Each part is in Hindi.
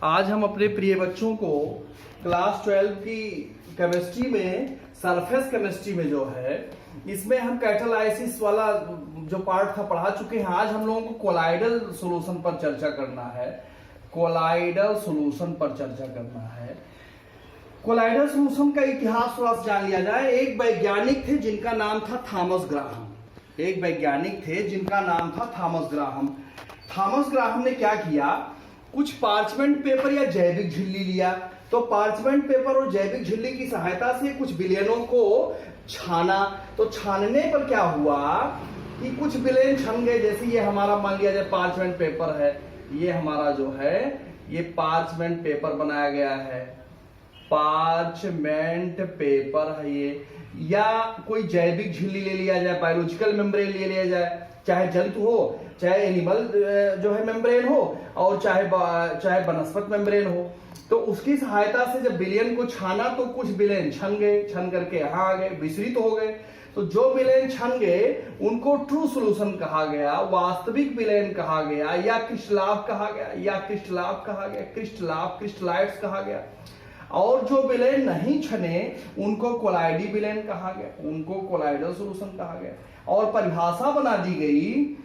आज हम अपने प्रिय बच्चों को क्लास 12 की केमिस्ट्री में सरफेस केमिस्ट्री में जो है इसमें हम कैटालाइसिस वाला जो पार्ट था पढ़ा चुके हैं। आज हम लोगों को कोलाइडल सॉल्यूशन पर चर्चा करना है। कोलाइडल सॉल्यूशन पर चर्चा करना है। कोलाइडल सॉल्यूशन का इतिहास थोड़ा सा जान लिया जाए। एक वैज्ञानिक थे जिनका नाम था थॉमस ग्राहम। एक वैज्ञानिक थे जिनका नाम था थॉमस ग्राहम। थॉमस ग्राहम ने क्या किया, कुछ पार्चमेंट पेपर या जैविक झिल्ली लिया। तो पार्चमेंट पेपर और जैविक झिल्ली की सहायता से कुछ विलयनों को छाना। तो छानने पर क्या हुआ कि कुछ विलयन छन गए। जैसे ये हमारा मान लिया जाए पार्चमेंट पेपर है, ये हमारा जो है ये पार्चमेंट पेपर बनाया गया है, पार्चमेंट पेपर है ये। या कोई जैविक झिल्ली ले लिया जाए, बायोलॉजिकल मेम्ब्रेन ले लिया जाए, चाहे जंतु हो, चाहे एनिमल जो है मेम्ब्रेन हो, और चाहे वनस्पत मेम्ब्रेन हो। तो उसकी सहायता से जब विलयन को छाना तो कुछ विलयन छन गए, छन करके यहाँ आ गए, विसरित हो गए। तो जो विलयन छन गए उनको ट्रू सॉल्यूशन कहा गया, वास्तविक विलयन कहा गया, या क्रिस्टलाव कहा गया, या क्रिस्टलाव कहा गया, क्रिस्टलाव क्रिस्टलाइट्स कहा गया। और जो विलयन नहीं छने उनको कोलाइडी विलयन कहा गया, उनको कोलाइडल सॉल्यूशन कहा गया। और परिभाषा बना दी गई,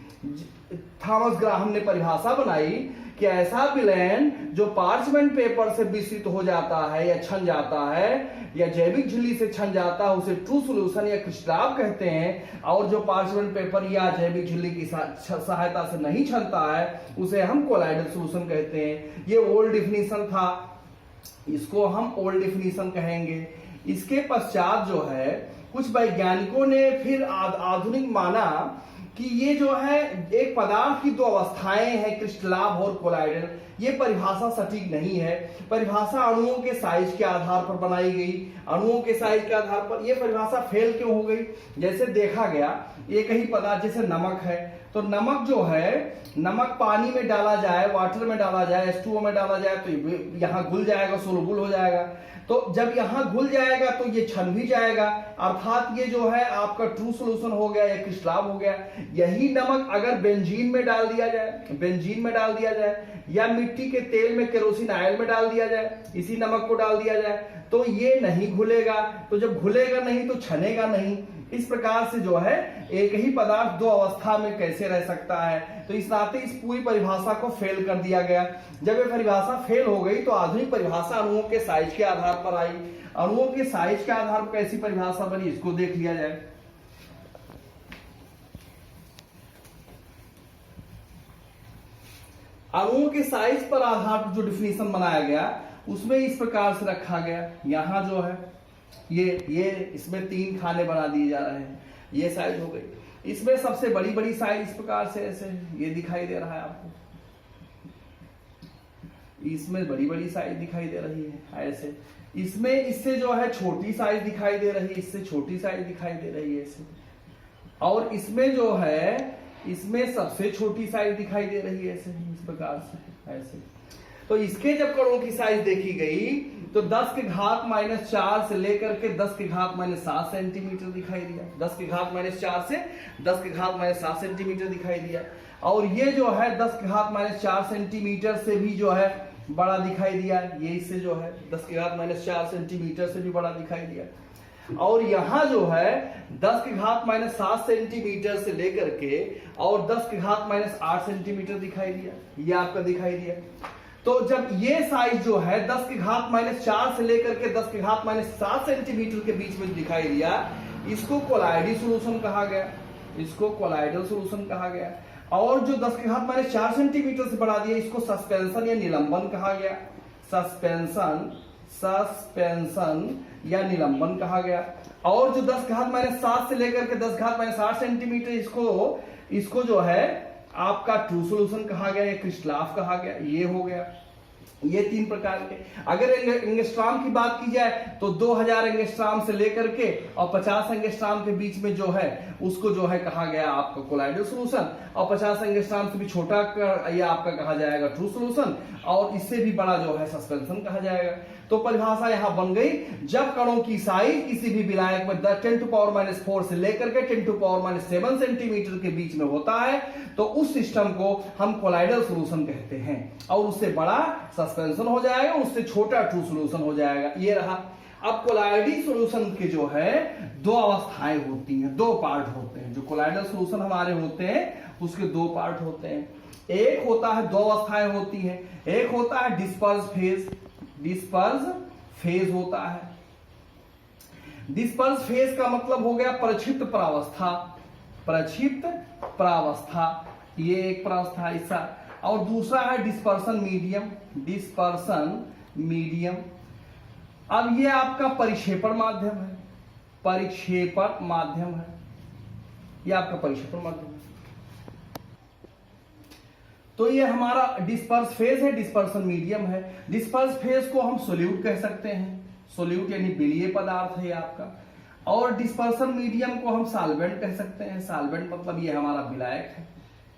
थॉमस ग्राहम ने परिभाषा बनाई कि ऐसा विलयन जो पार्चमेंट पेपर से विसरित हो जाता है या छन जाता है या जैविक झिल्ली से छन जाता है उसे ट्रू सॉल्यूशन या क्रिस्टलाव कहते हैं। और जो पार्चमेंट पेपर या जैविक झिल्ली की सहायता से नहीं छनता है उसे हम कोलाइडल सॉल्यूशन कहते हैं। ये ओल्ड डिफिनीशन था, इसको हम ओल्ड डिफिनीशन कहेंगे। इसके पश्चात जो है कुछ वैज्ञानिकों ने फिर आधुनिक माना कि ये जो है एक पदार्थ की दो अवस्थाएं हैं, क्रिस्टलाव और कोलाइडल। ये परिभाषा सटीक नहीं है। परिभाषा अणुओं के साइज के आधार पर बनाई गई। अणुओं के साइज के आधार पर यह परिभाषा फेल क्यों हो गई? जैसे देखा गया एक ही पदार्थ जैसे नमक है, तो नमक जो है, नमक पानी में डाला जाए, वाटर में डाला जाए, H2O में डाला जाए तो यहां घुल जाएगा, सोलुबल हो जाएगा। तो जब यहां घुल जाएगा तो ये छन भी जाएगा, अर्थात ये जो है आपका ट्रू सॉल्यूशन हो गया या क्रिस्टलाव हो गया। यही नमक अगर बेंजीन में डाल दिया जाए, बेंजीन में डाल दिया जाए, या मिट्टी के तेल में केरोसिन ऑयल में डाल दिया जाए, इसी नमक को डाल दिया जाए, तो ये नहीं घुलेगा। तो जब घुलेगा नहीं तो छनेगा नहीं। इस प्रकार से जो है एक ही पदार्थ दो अवस्था में कैसे रह सकता है। तो इस नाते इस पूरी परिभाषा को फेल कर दिया गया। जब ये परिभाषा फेल हो गई तो आधुनिक परिभाषा अणुओं के साइज के आधार पर आई। अणुओं के साइज के आधार पर कैसी परिभाषा बनी इसको देख लिया जाए। अणुओं के साइज पर आधार पर जो डिफिनीशन बनाया गया उसमें इस प्रकार से रखा गया। यहां जो है ये इसमें 3 खाने बना दिए जा रहे हैं, ये साइज हो गई। इसमें सबसे बड़ी साइज इस प्रकार से ऐसे ये दिखाई दे रहा है आपको, इसमें बड़ी साइज दिखाई दे रही है ऐसे। इसमें इससे जो है छोटी साइज दिखाई दे रही है, इससे छोटी साइज दिखाई दे रही है ऐसे। और इसमें जो है इसमें सबसे छोटी साइज दिखाई दे रही है ऐसे, इस प्रकार से ऐसे। तो इसके जब कणों की साइज देखी गई तो 10 के घात -4 से लेकर के 10 के घात -7 सेंटीमीटर दिखाई दिया। 10 के घात -4 से 10 के घात -7 सेंटीमीटर दिखाई दिया। और ये जो है 10 के घात -4 सेंटीमीटर से भी जो है बड़ा दिखाई दिया। ये इससे जो है 10 के घात -4 सेंटीमीटर से भी बड़ा दिखाई दिया। और यहां जो है 10 के घात -7 सेंटीमीटर से लेकर के और 10 के घात -8 सेंटीमीटर दिखाई दिया। ये आपका दिखाई दिया। तो जब ये साइज जो है 10 के घात -4 से लेकर के 10 के घात -7 सेंटीमीटर के बीच में दिखाई दिया, इसको कोलाइडी सॉल्यूशन कहा गया, इसको कोलाइडल सॉल्यूशन कहा गया। और जो 10 के घात -4 सेंटीमीटर से बढ़ा दिया इसको सस्पेंशन या निलंबन कहा गया। सस्पेंशन या निलंबन कहा गया। और जो 10 घात -7 से लेकर के 10 घात -8 सेंटीमीटर इसको जो है आपका ट्रू सॉल्यूशन कहा गया या क्रिस्टलाव कहा गया। ये हो गया, ये 3 प्रकार के। अगर एंगस्ट्रॉम की बात की जाए तो 2000 एंगस्ट्रॉम से लेकर के और 50 एंगस्ट्रॉम के बीच में जो है उसको जो है कहा गया आपका कोलाइडल सॉल्यूशन। और 50 एंगस्ट्रॉम से भी छोटा ये आपका कहा जाएगा ट्रू सॉल्यूशन, और इससे भी बड़ा जो है सस्पेंशन कहा जाएगा। तो परिभाषा यहां बन गई, जब कणों की साइज किसी भी विलायक में 10⁻⁴ से लेकर के 10⁻⁷ सेंटीमीटर के बीच में होता है तो उस सिस्टम को हम कोलाइडल सॉल्यूशन कहते हैं। और उससे बड़ा सस्पेंशन हो जाएगा, उससे छोटा ट्रू सॉल्यूशन हो जाएगा। ये रहा। अब कोलाइडी सॉल्यूशन के जो है दो अवस्थाएं होती हैं, दो पार्ट होते हैं। जो कोलाइडल सॉल्यूशन हमारे होते हैं उसके दो पार्ट होते हैं। एक होता है, दो अवस्थाएं होती हैं, एक होता है डिस्पर्स फेज, डिस्पर्स फेज होता है। डिस्पर्स फेज का मतलब हो गया प्रक्षिप्त प्रावस्था, प्रक्षिप्त प्रावस्था, ये एक प्रावस्था ऐसा। और दूसरा है डिस्पर्सन मीडियम, डिस्पर्सन मीडियम। अब ये आपका परिक्षेपण माध्यम है, परिक्षेपण माध्यम है, ये आपका परिक्षेपण माध्यम है। तो ये हमारा डिस्पर्स फेज है, डिस्पर्सन मीडियम है। डिस्पर्स फेज को हम सोल्यूट कह सकते हैं, सोल्यूट यानी बिलीय पदार्थ है आपका। और डिस्पर्सन मीडियम को हम सॉल्वेंट कह सकते हैं, सॉल्वेंट मतलब ये हमारा विलायक है,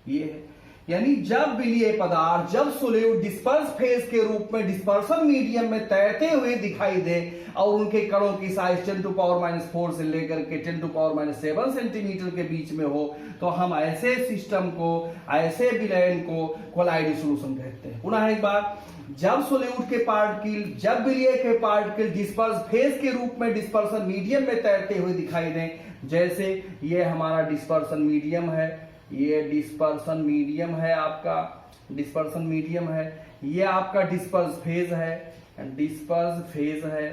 ये है। यानी जब बिलीय पदार्थ, जब सोल्यूट डिस्पर्स फेज के रूप में डिस्पर्सन मीडियम में तैरते हुए दिखाई दे और उनके कणों की साइज 10⁻⁴ से लेकर के 10⁻⁷ सेंटीमीटर के बीच में हो, तो हम ऐसे सिस्टम को, ऐसे विलयन को कोलाइडी सॉल्यूशन कहते हैं। पुनः एक बार, जब सोल्यूट के पार्टिकल, जब विलय के पार्टिकल डिस्पर्स फेज के रूप में डिस्पर्सन मीडियम में तैरते हुए दिखाई दें, जैसे ये हमारा डिस्पर्सन मीडियम है, ये डिस्पर्सन मीडियम है आपका, डिस्पर्सन मीडियम है, ये आपका डिस्पर्स फेज है, डिस्पर्स फेज है,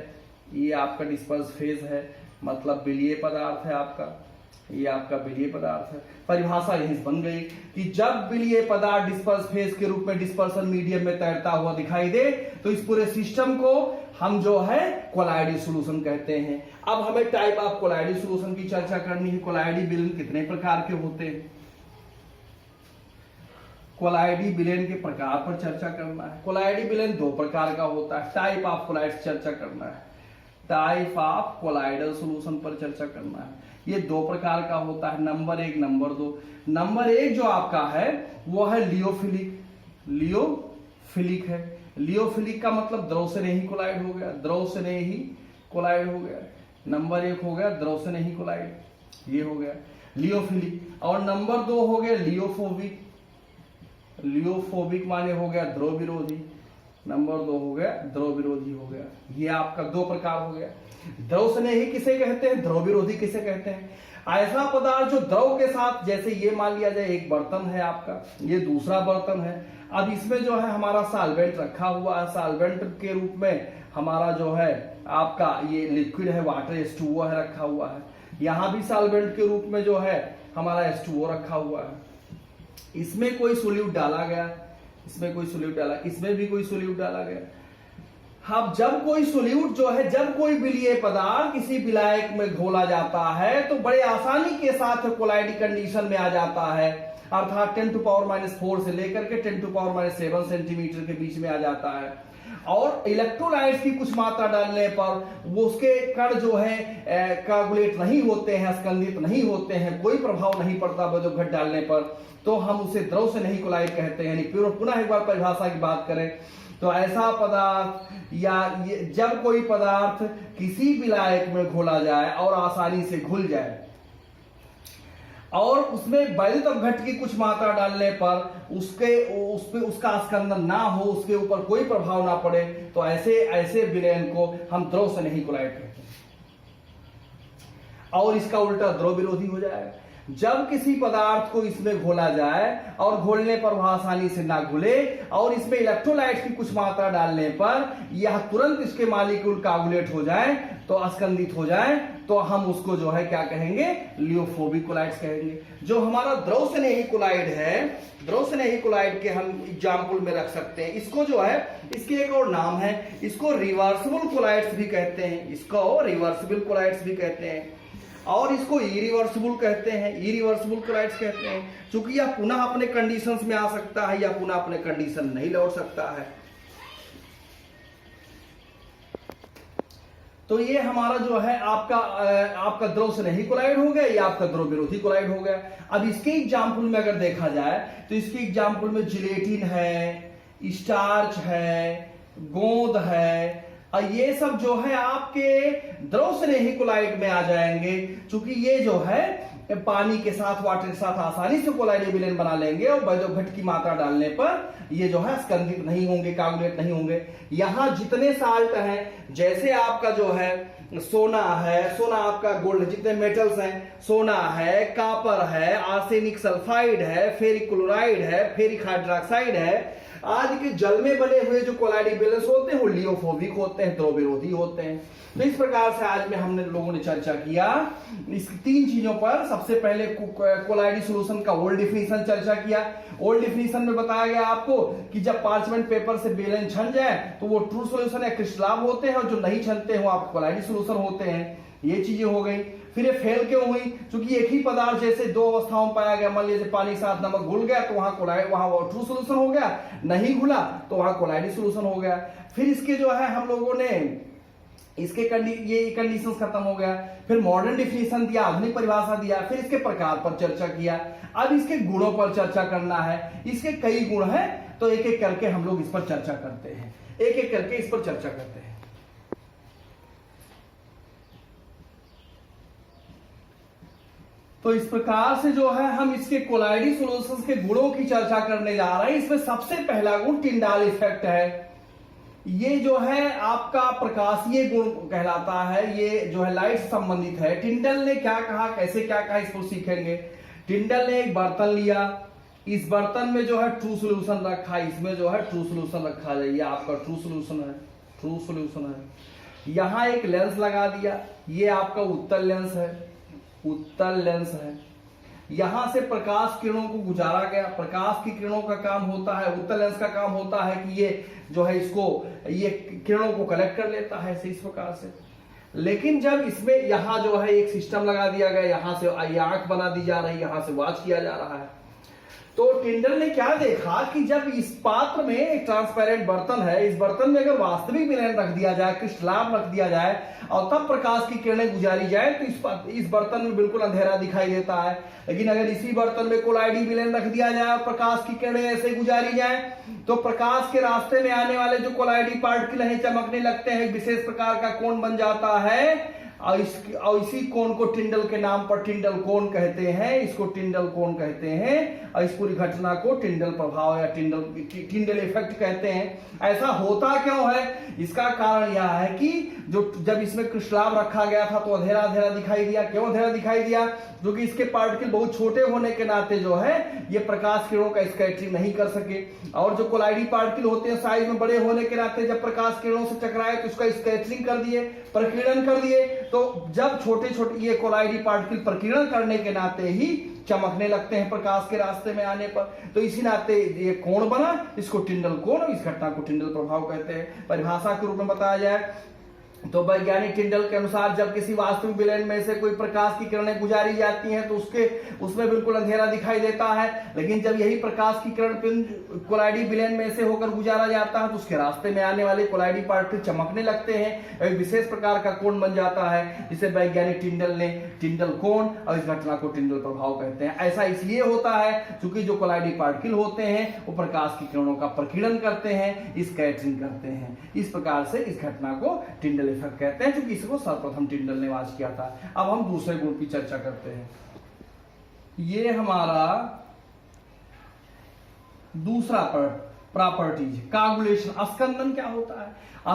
ये आपका डिस्पर्स फेज है, मतलब विलीय पदार्थ है आपका, ये आपका विलीय पदार्थ है। परिभाषा यही बन गई कि जब विलीय पदार्थ डिस्पर्स फेज के रूप में डिस्पर्सन मीडियम में तैरता हुआ दिखाई दे, तो इस पूरे सिस्टम को हम जो है कोलाइडी सॉल्यूशन कहते हैं। अब हमें टाइप ऑफ कोलाइडी सॉल्यूशन की चर्चा करनी है। कोलाइडी विलयन कितने प्रकार के होते हैं, कोलाइडी विलयन के प्रकार पर चर्चा करना है। कोलाइडी विलयन दो प्रकार का होता है। टाइप ऑफ कोलाइड चर्चा करना है, टाइप ऑफ कोलाइडल सॉल्यूशन पर चर्चा करना है। ये दो प्रकार का होता है, नंबर एक, नंबर दो। नंबर एक जो आपका है वो है लियोफिलिक, लियोफिलिक है। लियोफिलिक का मतलब द्रव से नहीं कोलाइड हो गया, द्रव से नहीं कोलाइड हो गया। नंबर एक हो गया द्रव से नहीं कोलाइड, ये हो गया लियोफिलिक। और नंबर दो हो गया लियोफोबिक, लियोफोबिक माने हो गया द्रव विरोधी। नंबर दो हो गया द्रव विरोधी हो गया। ये आपका दो प्रकार हो गया। द्रव स्नेही किसे कहते हैं, द्रव विरोधी किसे कहते हैं? ऐसा पदार्थ जो द्रव के साथ, जैसे ये मान लिया जाए एक बर्तन है आपका, ये दूसरा बर्तन है। अब इसमें जो है हमारा सॉल्वेंट रखा हुआ है, सॉल्वेंट के रूप में हमारा जो है आपका ये लिक्विड है, वाटर H2O है रखा हुआ है। यहां भी सॉल्वेंट के रूप में जो है हमारा H2O रखा हुआ है। इसमें कोई सोल्यूट डाला गया, इसमें कोई सोल्यूट डाला, इसमें भी कोई सोल्यूट डाला गया। अब जब कोई सोल्यूट जो है, जब कोई विलीय पदार्थ किसी विलायक में घोला जाता है तो बड़े आसानी के साथ कोलाइडी कंडीशन में आ जाता है, अर्थात 10⁻⁴ से लेकर के 10⁻⁷ सेंटीमीटर के बीच में आ जाता है। और इलेक्ट्रोलाइट्स की कुछ मात्रा डालने पर वो उसके कण जो है कोगुलेट नहीं होते हैं, स्कंदित नहीं होते हैं, कोई प्रभाव नहीं पड़ता बदोघट डालने पर, तो हम उसे द्रव से नहीं कोलाइड कहते हैं। यानी पुनः एक बार परिभाषा की बात करें तो ऐसा पदार्थ या जब कोई पदार्थ किसी विलायक में घोला जाए और आसानी से घुल जाए और उसमें वैद्युत अपघट्ट की कुछ मात्रा डालने पर उसका स्कंदन ना हो, उसके ऊपर कोई प्रभाव ना पड़े, तो ऐसे विलयन को हम द्रव से नहीं कोलाइड कहते हैं। और इसका उल्टा द्रव विरोधी हो जाएगा। जब किसी पदार्थ को इसमें घोला जाए और घोलने पर वह आसानी से ना घुले और इसमें इलेक्ट्रोलाइट की कुछ मात्रा डालने पर यह तुरंत इसके मॉलिक्यूल कोगुलेट हो जाए, तो स्कंदित हो जाए, तो हम उसको जो है क्या कहेंगे, लियोफोबिक कोलाइड्स कहेंगे। जो हमारा द्रव से नहीं कोलाइड है, द्रव से नहीं कोलाइड के हम एग्जाम्पल में रख सकते हैं। इसको जो है, इसके एक और नाम है, इसको रिवर्सिबल कोलाइड्स भी कहते हैं, इसको रिवर्सिबल कोलाइड्स भी कहते हैं, और इसको इरिवर्सिबल कहते हैं, इरिवर्सिबल कोलाइड्स कहते हैं, क्योंकि यह पुनः अपने कंडीशंस में आ सकता है या पुनः अपने कंडीशन नहीं लौट सकता है। तो ये हमारा जो है आपका द्रव से नहीं कोलाइड हो गया, या आपका द्रव विरोधी कोलाइड हो गया। अब इसके एग्जाम्पल में अगर देखा जाए तो इसके एग्जाम्पल में जिलेटिन है, स्टार्च है, गोंद है, और ये सब जो है आपके द्रव से नहीं कोलाइड में आ जाएंगे, क्योंकि ये जो है पानी के साथ, वाटर के साथ आसानी से कोलाइडल विलेन बना लेंगे और बैजोघट की मात्रा डालने पर ये जो है स्कंदित नहीं होंगे, कागुलेट नहीं होंगे। यहां जितने साल्ट हैं, जैसे आपका जो है सोना है, सोना आपका गोल्ड, जितने मेटल्स हैं, सोना है, कॉपर है, आर्सेनिक सल्फाइड है, फेरिक क्लोराइड है, फेरिक हाइड्रोक्साइड है, आज के जल में बने हुए जो कोलाइडल विलेंस होते हैं वो लियोफोबिक होते हैं, द्रव विरोधी होते हैं। तो इस प्रकार से आज में हमने लोगों ने चर्चा किया इस 3 चीजों पर। सबसे पहले कोलाइडल सॉल्यूशन का ओल्ड डिफिनीशन चर्चा किया। ओल्ड डिफिनीशन में बताया गया आपको कि जब पार्चमेंट पेपर से विलेन छन जाए तो वो ट्रू सॉल्यूशन या क्रिस्टलाभ होते हैं, और जो नहीं छनते हैं वो आपके कोलाइडल सॉल्यूशन होते हैं। ये चीजें हो गई। फिर ये फेल क्यों हुई? क्योंकि एक ही पदार्थ जैसे 2 अवस्थाओं में पाया गया, मान लीजिए पानी के साथ नमक घुल गया तो वहां वो ट्रू सॉल्यूशन हो गया, नहीं घुला तो वहां कोलाइडल सॉल्यूशन हो गया। फिर इसके जो है हम लोगों ने इसके ये कंडीशंस खत्म हो गया। फिर मॉडर्न डिफिनीशन दिया, आधुनिक परिभाषा दिया, फिर इसके प्रकार पर चर्चा किया। अब इसके गुणों पर चर्चा करना है। इसके कई गुण हैं, तो एक एक करके हम लोग इस पर चर्चा करते हैं, एक एक करके इस पर चर्चा करते हैं। तो इस प्रकार से जो है हम इसके कोलाइडल सॉल्यूशंस के गुणों की चर्चा करने जा रहे हैं। इसमें सबसे पहला गुण टिंडाल इफेक्ट है। ये जो है आपका प्रकाशीय गुण कहलाता है, ये जो है लाइट से संबंधित है। टिंडल ने क्या कहा, कैसे क्या कहा, इसको सीखेंगे। टिंडल ने एक बर्तन लिया, इस बर्तन में जो है ट्रू सॉल्यूशन रखा, इसमें जो है ट्रू सॉल्यूशन रखा है, ये आपका ट्रू सॉल्यूशन है, ट्रू सॉल्यूशन है। यहां एक लेंस लगा दिया, ये आपका उत्तल लेंस है, उत्तल लेंस है। यहां से प्रकाश किरणों को गुजारा गया। प्रकाश की किरणों का काम होता है, उत्तल लेंस का काम होता है कि ये जो है इसको, ये किरणों को कलेक्ट कर लेता है इस प्रकार से। लेकिन जब इसमें यहां जो है एक सिस्टम लगा दिया गया, यहां से आंख बना दी जा रही है, यहां से वॉच किया जा रहा है, तो टिंडल ने क्या देखा कि जब इस पात्र में एक ट्रांसपेरेंट बर्तन है, इस बर्तन में अगर वास्तविक विलेन रख दिया जाए, क्रिस्टलाभ रख दिया जाए और तब प्रकाश की किरणें गुजारी जाए तो इस बर्तन में बिल्कुल अंधेरा दिखाई देता है। लेकिन अगर इसी बर्तन में कोलाइडल विलेन रख दिया जाए और प्रकाश की किरणें ऐसे गुजारी जाए तो प्रकाश के रास्ते में आने वाले जो कोलाइडल पार्टिकल हैं चमकने लगते हैं, विशेष प्रकार का कोण बन जाता है, और इसी कोण को टिंडल के नाम पर टिंडल कोण कहते हैं, इसको टिंडल कोण कहते हैं। और इस पूरी घटना को टिंडल प्रभाव या टिंडल इफेक्ट कहते हैं। ऐसा होता क्यों है? इसका कारण यह है कि जब इसमें क्रिस्टलाभ रखा गया था तो अंधेरा अंधेरा दिखाई दिया। क्यों अंधेरा दिखाई दिया? क्योंकि इसके पार्टिकल बहुत छोटे होने के नाते जो है ये प्रकाश किरणों का स्कैटरिंग नहीं कर सके, और जो कोलाइडल पार्टिकल होते हैं साइज में बड़े होने के नाते जब प्रकाश किरणों से टकराए तो उसका स्कैटरिंग कर दिए, प्रकीर्णन कर दिए। तो जब छोटे छोटे ये कोलाइडल पार्टिकल प्रकीर्णन करने के नाते ही चमकने लगते हैं प्रकाश के रास्ते में आने पर, तो इसी नाते ये कोण बना, इसको टिंडल कोण, इस घटना को टिंडल प्रभाव कहते हैं। परिभाषा के रूप में बताया जाए तो वैज्ञानिक टिंडल के अनुसार जब किसी वास्तविक विलेन में से कोई प्रकाश की किरणें गुजारी जाती हैं तो उसमें बिल्कुल अंधेरा दिखाई देता है। लेकिन जब यही प्रकाश की किरण कोलाइडल विलेन में से होकर गुजारा जाता है तो उसके रास्ते में आने वाले कोलाइडल पार्टिकल चमकने लगते हैं, एक विशेष प्रकार का कोण बन जाता है, जिसे वैज्ञानिक टिंडल ने टिंडल कोण, और इस घटना को टिंडल प्रभाव कहते हैं। ऐसा इसलिए होता है क्योंकि जो कोलाइडल पार्टिकल होते हैं वो प्रकाश की किरणों का प्रकीर्णन करते हैं, स्कैटरिंग करते हैं। इस प्रकार से इस घटना को टिंडल इफेक्ट कहते हैं, क्योंकि इसको सर्वप्रथम टिंडल ने वाच किया था। अब हम दूसरे गुण की चर्चा करते हैं। ये हमारा दूसरा प्रॉपर्टीज, कागुलेशन। स्कंदन क्या होता है?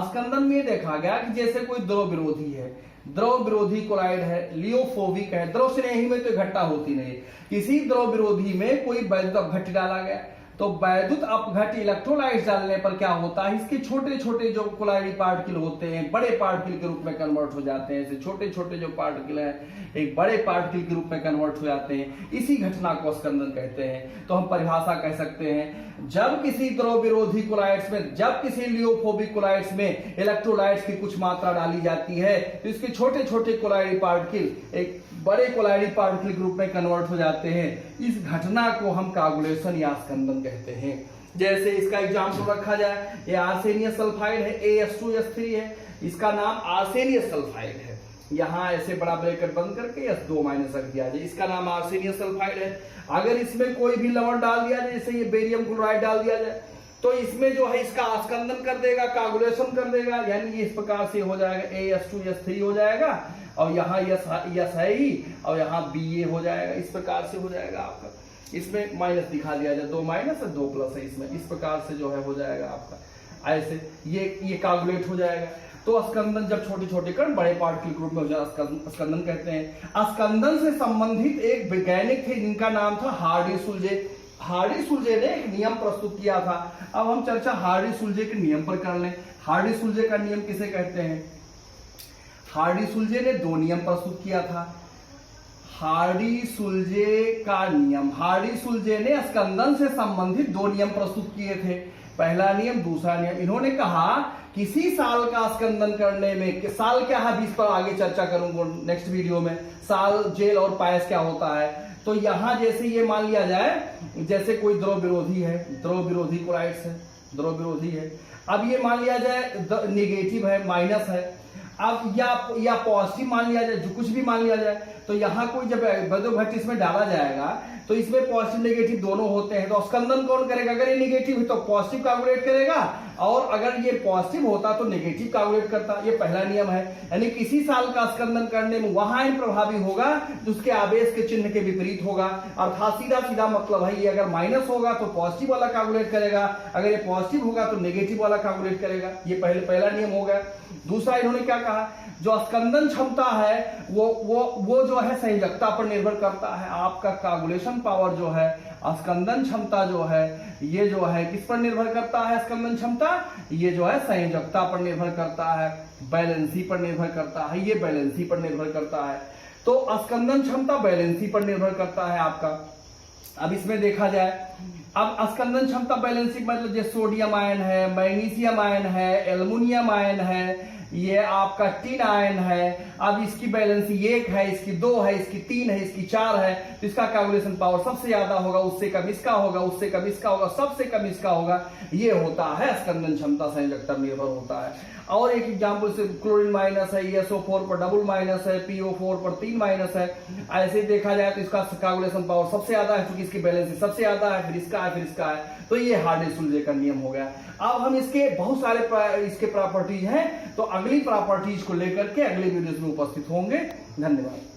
स्कंदन में देखा गया कि जैसे कोई द्रव विरोधी है, द्रव विरोधी कोलाइड है, लियोफोबिक है, द्रव स्नेही में तो घटना होती नहीं। किसी द्रव विरोधी में कोई वैद्युत अपघट्य डाला गया तो वैद्युत अपघट्य इलेक्ट्रोलाइट्स डालने पर क्या होता है, इसके छोटे छोटे जो कोलाइडल पार्टिकल होते हैं बड़े पार्टिकल के रूप में कन्वर्ट हो जाते हैं। ऐसे छोटे छोटे जो पार्टिकल हैं एक बड़े पार्टिकल के रूप में कन्वर्ट हो जाते हैं। इसी घटना को स्कंदन कहते हैं। तो हम परिभाषा कह सकते हैं, जब किसी द्रव विरोधी कोलाइड्स में, जब किसी लियोफोबिक कोलाइड्स में इलेक्ट्रोलाइट्स की कुछ मात्रा डाली जाती है तो इसके छोटे छोटे कोलाइडल पार्टिकल एक बड़े कोलाइडल पार्टिकल के रूप में कन्वर्ट हो जाते हैं। इस घटना को हम कागुलेशन या स्कंदन कहते हैं। जैसे इसका एग्जाम्पल रखा जाए, ये आर्सेनियस सल्फाइड है, AS2S3 है, इसका नाम आर्सेनियस सल्फाइड है। यहां ऐसे बड़ा ब्रैकेट बंद करके S2- रख दिया जाए, इसका नाम आर्सेनियस सल्फाइड है। अगर इसमें कोई भी लवण डाल दिया जाए, जैसे ये बेरियम क्लोराइड डाल दिया जाए तो इसमें जो है इसका आस्कंदन कर देगा, कागुलेशन कर देगा, यानी कि इस प्रकार से हो जाएगा AS2S3 हो जाएगा, और यहाँ यस है ही, और यहाँ BA हो जाएगा, इस प्रकार से हो जाएगा आपका। इसमें माइनस दिखा दिया जाए, 2 माइनस है 2 प्लस है इसमें, इस प्रकार से जो है हो जाएगा आपका। ऐसे ये कागुलेट हो जाएगा। तो स्कंदन जब छोटे छोटे कण बड़े पार्टिकल ग्रुप में हो जाए स्कंदन कहते हैं। स्कंदन से संबंधित एक वैज्ञानिक थे जिनका नाम था हार्डी सुलजे। हार्डी सुलजे ने एक नियम प्रस्तुत किया था। अब हम चर्चा हार्डी सुलजे के नियम पर कर लें। हार्डी सुलजे का नियम किसे कहते हैं? हार्डी सुलजे ने 2 नियम प्रस्तुत किया था। हार्डी सुलजे का नियम, हार्डी सुलजे ने स्कंदन से संबंधित 2 नियम प्रस्तुत किए थे, पहला नियम, दूसरा नियम। इन्होंने कहा किसी साल का स्कंदन करने में, साल क्या है इस पर आगे चर्चा करूंगा नेक्स्ट वीडियो में, साल, जेल और पायस क्या होता है। तो यहां जैसे ये मान लिया जाए जैसे कोई द्रव विरोधी है, द्रव विरोधी क्लोराइड्स है, द्रव विरोधी है। अब ये मान लिया जाए नेगेटिव है, माइनस है। अब या पॉजिटिव मान लिया जाए, जो कुछ भी मान लिया जाए। तो यहाँ कोई जब बदोभट्ट इसमें डाला जाएगा तो इसमें पॉजिटिव नेगेटिव दोनों होते हैं, तो स्कंदन कौन करेगा? अगर ये नेगेटिव है तो पॉजिटिव कागुलेट करेगा, और अगर ये पॉजिटिव होता तो नेगेटिव कागुलेट करता। ये पहला नियम है। यानी किसी साल का स्कंदन करने में वहां ही प्रभावी होगा उसके आवेश के चिन्ह के विपरीत होगा। अर्थात सीधा सीधा मतलब है ये अगर माइनस होगा तो पॉजिटिव वाला कागुलेट करेगा, अगर ये पॉजिटिव होगा तो नेगेटिव वाला कागुलेट करेगा। ये पहला नियम हो गया। दूसरा इन्होंने क्या कहा, जो स्कंदन क्षमता है वो जो है संयोजकता पर निर्भर करता है। आपका कागुलेशन पावर जो है, स्कंदन क्षमता जो है, ये जो है किस पर निर्भर करता है? स्कंदन क्षमता ये जो है संयोजकता पर निर्भर करता है, बैलेंसी पर निर्भर करता है, ये बैलेंसी पर निर्भर करता है। तो स्कंदन क्षमता बैलेंसी पर निर्भर करता है आपका। अब इसमें देखा जाए, अब स्कंदन क्षमता बैलेंसी मतलब जैसे सोडियम आयन है, मैग्नीशियम आयन है, एल्युमिनियम आयन है, ये आपका टिन आयन है। अब इसकी बैलेंसी 1 है, इसकी 2 है, इसकी 3 है, इसकी 4 है, तो इसका कागुलेशन पावर सबसे ज्यादा होगा, उससे कम इसका होगा, उससे कम इसका होगा, सबसे कम इसका होगा। ये होता है स्कंदन क्षमता, संयोजकता निर्भर होता है। और एक एग्जाम्पल से क्लोरीन माइनस है, SO4 पर डबल माइनस है, PO4 पर 3 माइनस है। ऐसे देखा जाए तो इसका कागुलेशन पावर सबसे ज्यादा है क्योंकि इसकी बैलेंसी सबसे ज्यादा है, फिर इसका है, फिर इसका है। तो ये हार्डी सुलजे का नियम हो गया। अब हम इसके बहुत सारे इसके प्रॉपर्टीज हैं, तो अगली प्रॉपर्टीज को लेकर के अगले वीडियोस में उपस्थित होंगे। धन्यवाद।